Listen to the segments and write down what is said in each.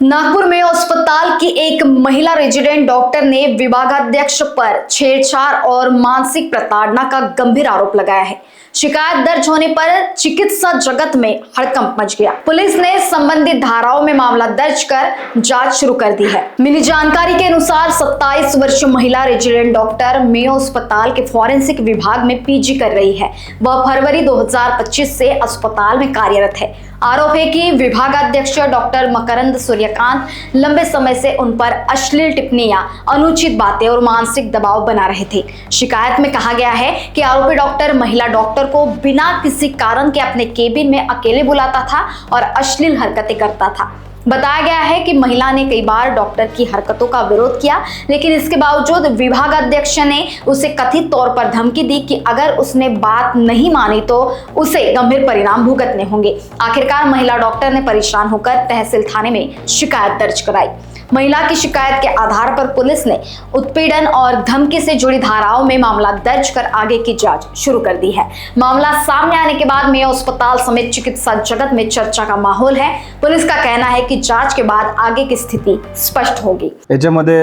नागपुर में अस्पताल की एक महिला रेजिडेंट डॉक्टर ने विभागाध्यक्ष पर छेड़छाड़ और मानसिक प्रताड़ना का गंभीर आरोप लगाया है। शिकायत दर्ज होने पर चिकित्सा जगत में हड़कंप मच गया। पुलिस ने संबंधित धाराओं में मामला दर्ज कर जांच शुरू कर दी है। मिली जानकारी के अनुसार 27 वर्षीय महिला रेजिडेंट डॉक्टर मेयो अस्पताल के फॉरेंसिक विभाग में पीजी कर रही है। वह फरवरी 2025 से अस्पताल में कार्यरत है। आरोप है कि विभागाध्यक्ष डॉक्टर मकरंद सूर्यकांत लंबे समय से उन पर अश्लील टिप्पणियां, अनुचित बातें और मानसिक दबाव बना रहे थे। शिकायत में कहा गया है कि आरोपी डॉक्टर महिला डॉक्टर को बिना किसी कारण के अपने केबिन में अकेले बुलाता था और अश्लील हरकतें करता था। बताया गया है कि महिला ने कई बार डॉक्टर की हरकतों का विरोध किया, लेकिन इसके बावजूद विभागाध्यक्ष ने उसे कथित तौर पर धमकी दी कि अगर उसने बात नहीं मानी तो उसे गंभीर परिणाम भुगतने होंगे। आखिरकार महिला डॉक्टर ने परेशान होकर तहसील थाने में शिकायत दर्ज कराई। महिला की शिकायत के आधार पर पुलिस ने उत्पीड़न और धमकी से जुड़ी धाराओं में मामला दर्ज कर आगे की जांच शुरू कर दी है। मामला सामने आने के बाद मेयो अस्पताल समेत चिकित्सा जगत में चर्चा का माहौल है। पुलिस का कहना है कि जांच के बाद आगे की स्थिती स्पष्ट होगी। याच्यामध्ये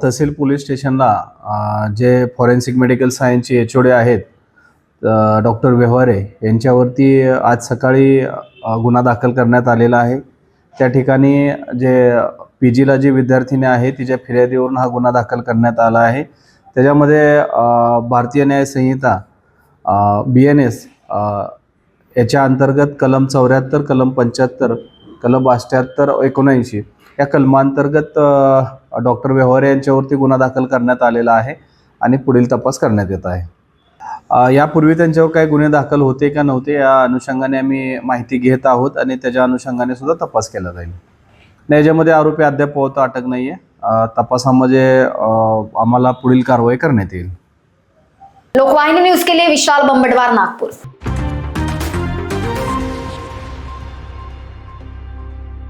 तहसील पोलीस स्टेशनला जे फॉरेन्सिक मेडिकल सायन्सचे एचओडी आहेत डॉक्टर व्यवहारे यांच्यावरती आज सकाळी गुन्हा दाखल करण्यात आलेला आहे। त्या ठिकाणी जे पीजीला जी विद्यार्थिनी आहे तिच्या फिर्यादीवरून हा गुन्हा दाखल करण्यात आला आहे। त्याच्यामध्ये भारतीय न्याय संहिता BNS याच्या अंतर्गत कलम 74, कलम 75, कलम 88, 79 या कलमांतर्गत डॉक्टर व्यवहारे यांच्यावरती गुन्हा दाखल करण्यात आलेला आहे आणि पुढील तपास करण्यात येत आहे। यापूर्वी त्यांच्यावर काही गुन्हे दाखल होते का नव्हते या अनुषंगाने आम्ही माहिती घेत आहोत आणि त्याच्या अनुषंगाने सुद्धा तपास केला जाईल। याच्यामध्ये आरोपी अद्याप पोहता अटक नाहीये। तपासामध्ये आम्हाला पुढील कारवाई करण्यात येईल। लोकवाहिनी न्यूज के लिए विशाल बंबटवार, नागपुर।